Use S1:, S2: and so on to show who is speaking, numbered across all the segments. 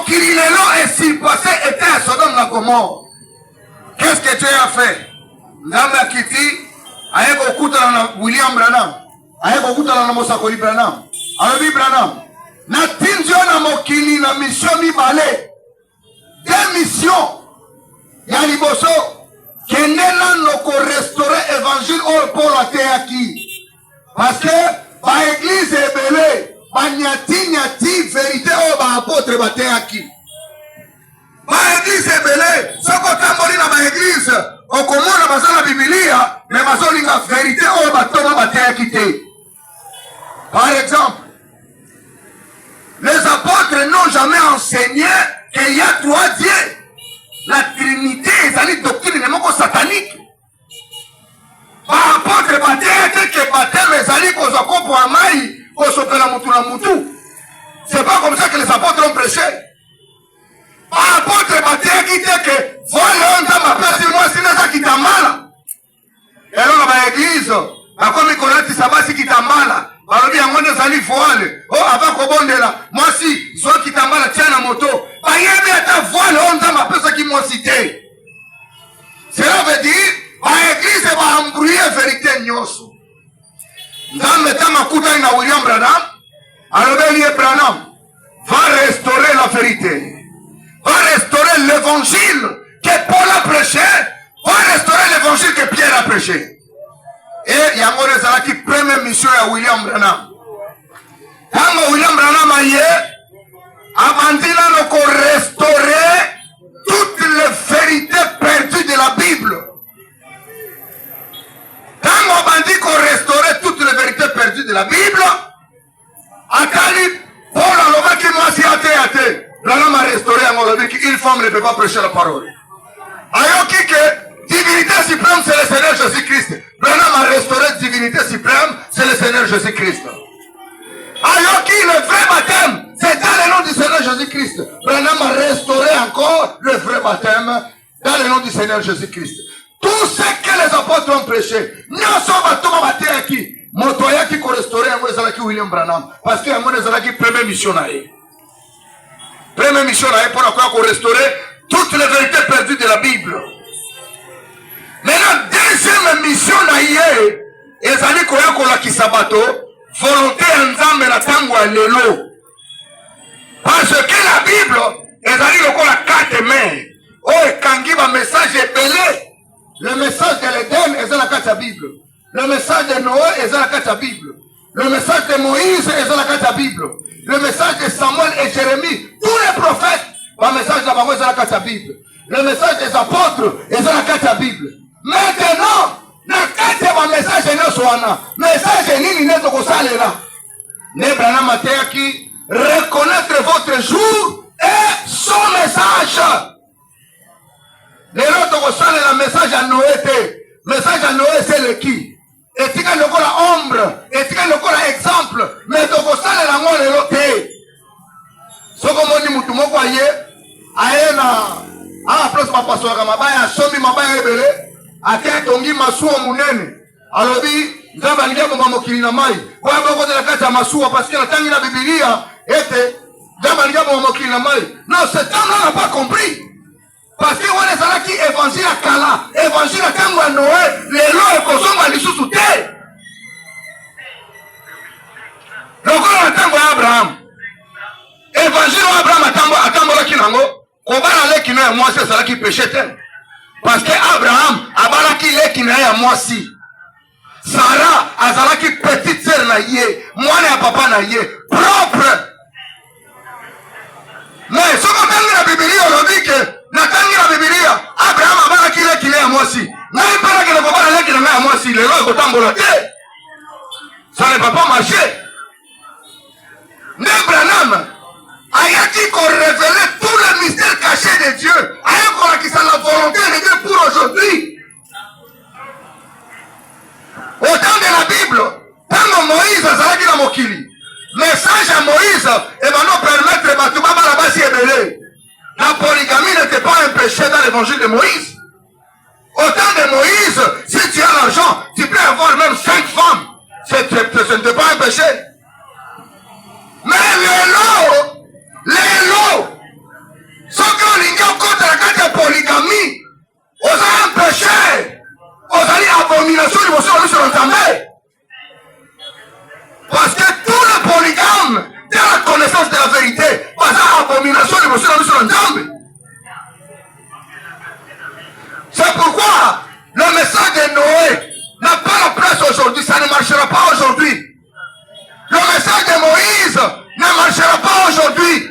S1: mokili lelo est surpassé était à Sodome na Gomorre. Qu'est-ce que Dieu a fait? Nzambe akiti aye kokutana na William Branham, aye kokutana na Mosakoli Branham. Alobi Branham na tinzio na mokili na mission mibale. Deux missions ya liboso kende nano ko restaurer évangile au Paul ateyaki. Parce que ba église ebele ba nyati vérité au ba apôtre bateyaki. Ba église ebele soko tamboli na ba église okomona bazala Biblia mais bazolinga vérité au batoma bateyaki te. Par exemple, les apôtres n'ont jamais enseigné qu'il y a trois dieux. La Trinité est une doctrine satanique. Par apôtre baptême que baptême est kozako pour amai kosopela mutu na mutu. C'est pas comme ça que les apôtres ont prêché. Par apôtre baptême qui dit que voilà on t'a m'appelle moi si neza kitamala. Et alors dans l'église, à comme ikolati sabasi kitamala. Balobi yango nezali voile. Oh avant kobondela, moi si so kitambala tia na moto. Bayebe ata voile on t'a m'appelle qui moi cité. Cela veut dire ba église va embrouiller vérité nyoso. Nzambe tama kuta na William Branham, alobeli Branham va restaurer la vérité. Va restaurer l'évangile que Paul a prêché, va restaurer l'évangile que Pierre a prêché. Et yango ezalaki première mission ya William Branham. Tango William Branham aye abandi nano ko restaurer toutes les vérités perdues de la Bible. Tango abandi ko restaurer toutes les vérités perdues de la Bible, atali Paul alobaki mwasi ate Branham a restauré yango lobiki une femme ne peut pas prêcher la parole. Ayoki que divinité suprême c'est le Seigneur Jésus-Christ. Branham a restauré divinité suprême, c'est le Seigneur Jésus-Christ. Ayoki, le vrai baptême, c'est dans le nom du Seigneur Jésus-Christ. Branham a restauré encore le vrai baptême dans le nom du Seigneur Jésus-Christ. Tout ce que les apôtres ont prêché, nyoso batoma bateyaki, motoyaki ko restaurer yango ezalaki William Branham, parce que yango ezalaki première mission na ye. Première mission na ye pour ko restaurer toutes les vérités perdues de la Bible. Maintenant, deuxième mission na ye, ezali koya kolakisa bato, volonté ya Nzambe na tango ya lelo. Parce que la Bible, ezali lokola quatre mains. Oh, ekangi ba message ebele. Le message de l'Éden ezali na kati ya Bible. Le message de Noé ezali na kati ya Bible. Le message de Moïse ezali na kati ya Bible. Le message de Samuel et Jérémie, tous les prophètes, ba message na bango ezali na kati ya Bible. Le message des apôtres ezali na kati ya Bible. Maintenant, na kati ya message nyonso wana, message nini nezo kosalela? Ne Branham ateyaki reconnaître votre jour et son message. Lelo tokosalela message à Noé te. Message à Noé c'est le qui? Etika lokola ombre, etika lokola exemple, mais tokosalela ngo lelo te. Soko moni mutu moko aye na plus mapaswaka mabaya, somi mabaya ebele. Ate tongi masuwa munene alobi Nzambe alingia kwa mokili na mai kwa boko de la kati ya masuwa parce que la tangi na Biblia ete Nzambe alingia kwa mokili na mai. Non, cet homme n'a pas compris parce que on est salaki évangile à kala évangile à tango à Noé lelo ekozonga lisusu te lokola na tango ya Abraham évangile à Abraham atambola kinango kobala leki no ya mwasi salaki péché te. Parce que Abraham abalaki leki na ya mwasi. Sarah azalaki petite sœur na ye, mwana ya papa na ye, propre. Mais soko tangi na Biblia olobi ke na tangi na Biblia Abraham abalaki leki na ya mwasi. Na ipara ke na baba leki na ya mwasi lelo ekotambola te. Ça ne va pas marcher. Ne Branham ayaki ko révéler tout le mystère caché de Dieu. Ayaki ko la volonté de Dieu pour aujourd'hui. Au temps de la Bible, quand Moïse azalaki na mokili, message à Moïse et maintenant permettre batu baba la basi ebele. La polygamie n'était pas un péché dans l'évangile de Moïse. Au temps de Moïse, si tu as l'argent, tu peux avoir même 5 femmes. Ce n'était pas un péché. Mais les lots, soki olingi okotela kati ya polygamie ozali un péché, ozali abomination liboso ya miso na Nzambe. Parce que tous les polygames de la connaissance de la vérité baza abomination liboso na miso na Nzambe. C'est pourquoi le message de Noé n'a pas la place aujourd'hui, ça ne marchera pas aujourd'hui. Le message de Moïse ne marchera pas aujourd'hui.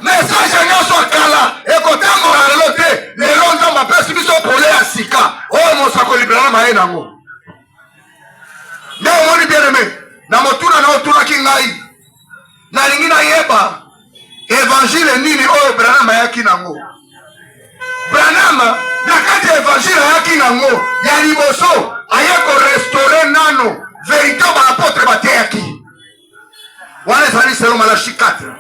S1: Message nyonso kala ekotambola lelo te, lelo Nzambe apesi biso pole ya sika oyo mosako libérala maye nango. Nde omoni bien aimé, na motuna na otunaki ngai nalingi nayeba évangile nini oyo Branham ayaki nango. Branham na kati ya évangile ayaki nango ya liboso aye korestore nano vérité baapotre bateyaki wana ezali selon Malachi 4.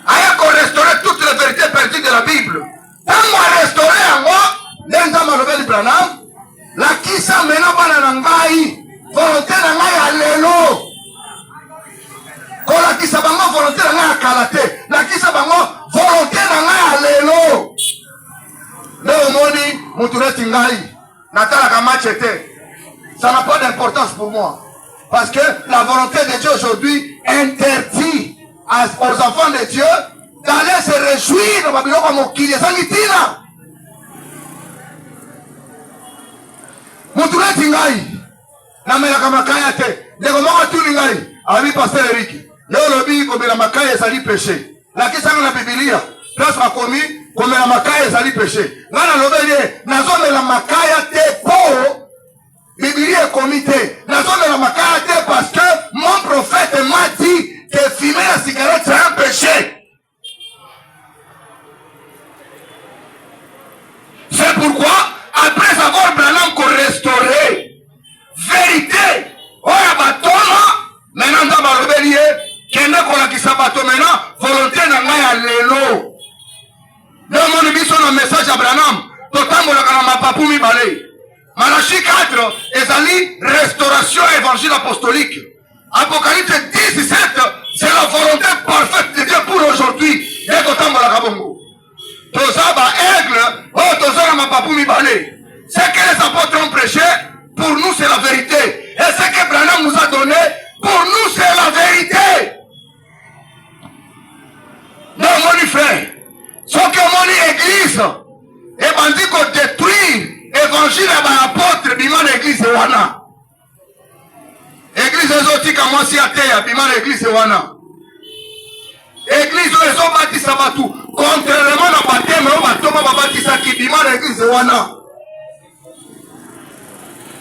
S1: Aye korestore toutes les vérités perdues de la Bible. Tango arestore yango nde Nzambe alobeli Branham lakisa mena bana na ngai volonté na ngai ya lelo kolakisa bango volonté na ngai ya kala te, lakisa bango volonté na ngai ya lelo. Nde omoni mutu neti ngai natalaka match te, ça n'a pas d'importance pour moi parce que la volonté de Dieu aujourd'hui interdit aux enfants de Dieu d'aller se réjouir dans babiloko mokili ezangi ntina. Mutu neti ngai namelaka makaya te, ndeko moko atuni ngai abi Pasteur Eric yo olobi komela makaya ezali péché, lakisanga na Bibilia place bakomi komela makaya ezali péché. Nga nalobeli ye nazomela makaya te po Bibilia ekomi te, nazomela makaya te parce que mon prophète m'a dit que fumer la cigarette c'est un péché. C'est pourquoi après avoir Branham restauré vérité oya batoma maintenant Nzambe alobeli ye kende kolakisa bato maintenant volonté na ngai ya lelo. Nde omoni biso na message ya Branham totambolaka na mapapu mibale. Malachi 4 ezali restauration évangile apostolique. Apocalypse 17 c'est la volonté parfaite de Dieu pour aujourd'hui. Et totambolaka bongo toza ba aigle oyo toza na mapapu mibale. Ce que les apôtres ont prêché pour nous c'est la vérité, et ce que Branham nous a donné pour nous c'est la vérité. Non mon frère, ce que mon église et bandi ko détruire évangile ya apôtre bima na église wana. Église ezotika mwasi ateya bima na église wana. Église oyo ezobatisa batu contrairement na bateme oyo batoma babatisaki bima na église wana.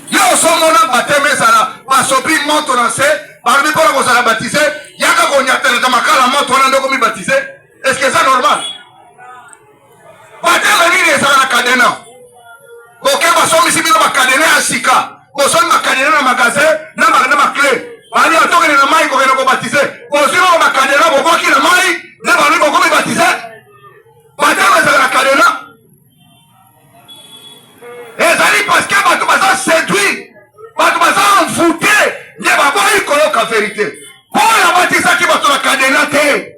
S1: Yo somona bateme ezala basopi moto na se balobi mpona kozala baptise yaka konyateleka makala moto wana nde komibaptise. Est-ce que ça normal? Bateme nini ezala na kadena koke basomisi bino bakadena ya sika bosomi bakadena na magasin na makle bali atokene na mai kokende kobaptise bozwino bakadena bokoki na mai nde balobi bokomibaptise. Bateme ezala na kadena ezali parce que bato baza séduit, bato baza envoûté nde baboyi koyoka vérité. Paul abatisaki bato na kadena te,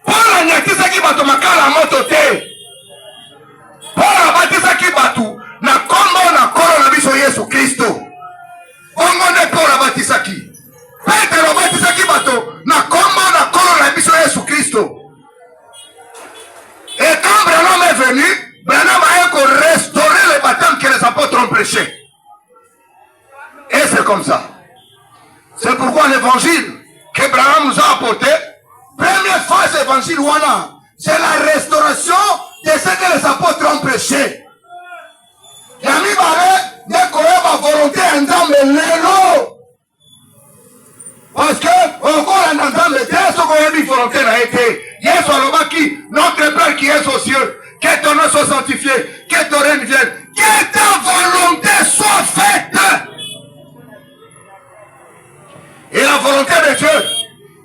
S1: Paul anyatisaki bato makala moto te, Paul abatisaki bato na kombo na kolo na biso Yesu Kristo. Bongo nde Paul abatisaki. Petro abatisaki bato na kombo na kolo na biso Yesu Kristo. Et quand Branham est venu, Branham a restauré le baptême que les apôtres ont prêché. Et c'est comme ça. C'est pourquoi l'évangile que Branham nous a apporté, première phase évangile wana, c'est la restauration de ce que les apôtres ont prêché. Yami bare ne koyeba volonté ya Nzambe lelo. Parce que encore na Nzambe te soko yebi volonté na ete. Yesu alobaki notre Père qui est aux cieux, que ton nom soit sanctifié, que ton règne vienne, que ta volonté soit faite. Et la volonté de Dieu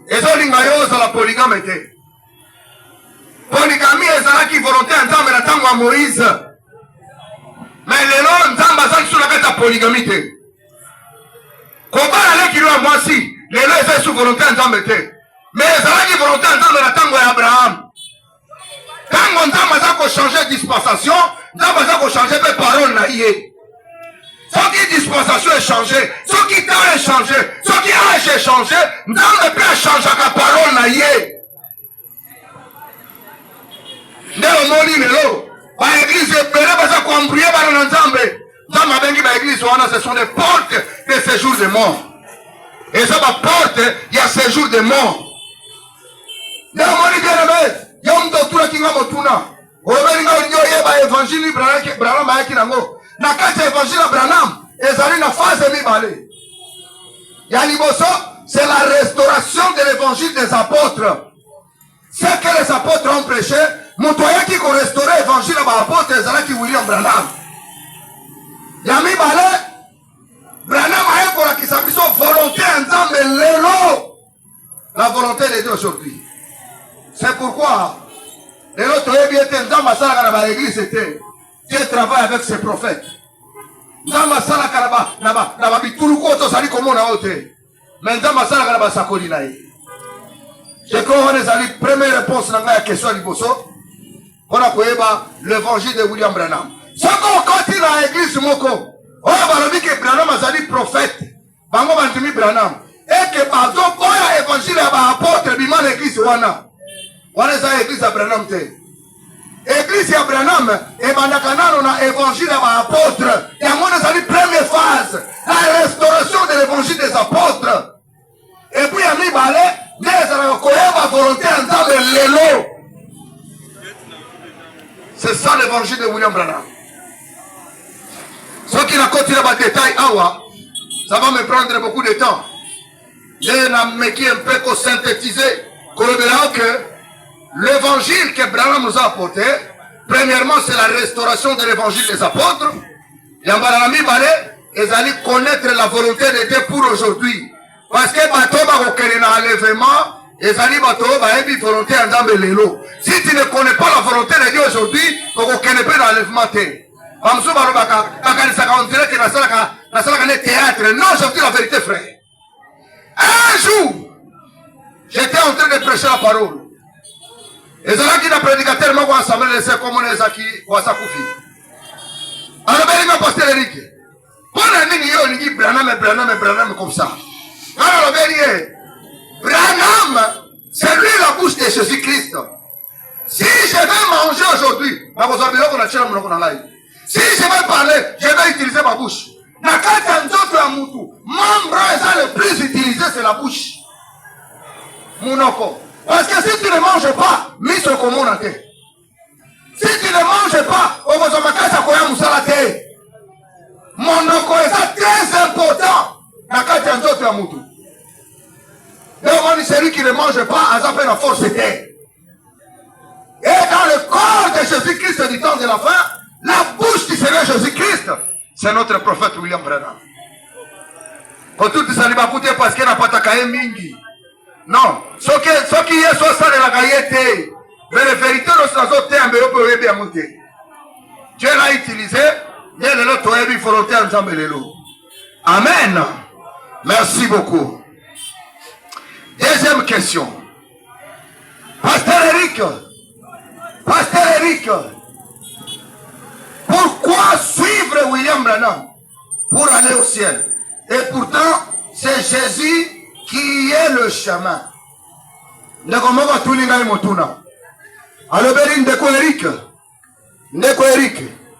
S1: ezolinga yo ozala polygame te. Polygamie ezalaki volonté ya Nzambe na ntango ya Moïse, mais lelo Nzambe azali sur la kati ya polygamie te. Kobala leki lo ya mwasi lelo eza sur volonté ya Nzambe te. mais ezalaki volonté ya nzambe na ntango ya Abraham. Ntango nzambe aza kochange dispensation, nzambe aza kochange mpe parole na ye. Soki dispensation échangé, soki temps échangé, soki âge échangé, nzambe mpe achangeaka parole na ye. Nde omoni lelo baeglise ebele baza koambrouye bana na nzambe. Nzambe abengi baeglise wana ce sont des portes de séjour de mort. Eza baporte ya séjour de mort. Nde omoni bien aimé, yo moto otunaki nga motuna olobeli nga olingi oyeba évangile Branham ayaki nango. Na kati ya évangile ya Branham ezali na phase mibale. Ya liboso c'est la restauration de l'évangile des apôtres. Ce que les apôtres ont prêché, moto ayaki korestaurer évangile ya baapôtre ezalaki William Branham. Ya mibale Branham aye kolakisa biso volonté ya nzambe lelo, la volonté de Dieu aujourd'hui. C'est pourquoi lelo toyebi ete nzambe asalaka na baeglise ete Dieu travaille avec ses prophètes. Nzambe asalaka na babituluku oyo tozali komona oyo te, mais nzambe asalaka na basakoli na ye. Je crois wana ezali première réponse na ngai ya question ya liboso mpona koyeba l'évangile de William Branham. Soko okoti na église moko oyo balobi ke Branham azali prophète, bango bandimi Branham eke bazoboya évangile ya baapôtre bima na église wana eza église ya Branham te. Église ya Branham ebandaka nano na évangile ya baapôtre, yango ezali première phase, la restauration de l'évangile des apôtres. Et puis ya mibale nde ezalaka koyeba volonté ya nzambe lelo. C'est ça l'évangile de William Branham. Ce qui n'a continué à détail, ça va me prendre beaucoup de temps. Je n'ai un peu synthétiser que l'évangile que Branham nous a apporté, premièrement, c'est la restauration de l'évangile des apôtres. Yambarami Balé, ils allaient connaître la volonté de Dieu pour aujourd'hui. Parce que Bato va reconnaître l'enlèvement, ils allaient Bato va être volonté en Zambe Lelo. Si tu ne connais pas la volonté de Dieu aujourd'hui, tu ne connais pas l'enlèvement. On dirait que la théâtre. Non, je vous dis la vérité, frère. Un jour, j'étais en train de prêcher la parole. Et c'est là qu'il a prédicateur, moi, on s'en laissé comme on est à qui, on s'en confie. Alors, ben, il m'a posté Eric. Pendant une année, on dit Branham comme ça. Alors, ben, Branham, c'est lui la bouche de Jésus-Christ. Si je vais manger aujourd'hui, si je vais parler, je vais utiliser ma bouche. Membre le plus utilisé, c'est la bouche. Monoko. Parce que si tu ne manges pas, mise au commun en terre. Si tu ne manges pas, on va se koya musala te. Monoko est très important. Nakati anzoto ya mutu. Donc celui qui ne mange pas, a fait la force terre. Et dans le corps de Jésus-Christ du temps de la fin, la bouche du Seigneur Jésus-Christ, c'est notre prophète William Branham. Quand tout ça n'est pas écouté parce qu'il n'a pas de mingi. Non. Ce qui est soit ça de la gaieté. Mais la vérité, nous bien monter. Dieu l'a utilisé. Il y a l'autre volonté en Zambelelo. Amen. Merci beaucoup. Deuxième question. Pasteur Eric, pourquoi suivre William Branham pour aller au ciel? Et pourtant, c'est Jésus qui est le chemin. Alors, Ndeko Eric,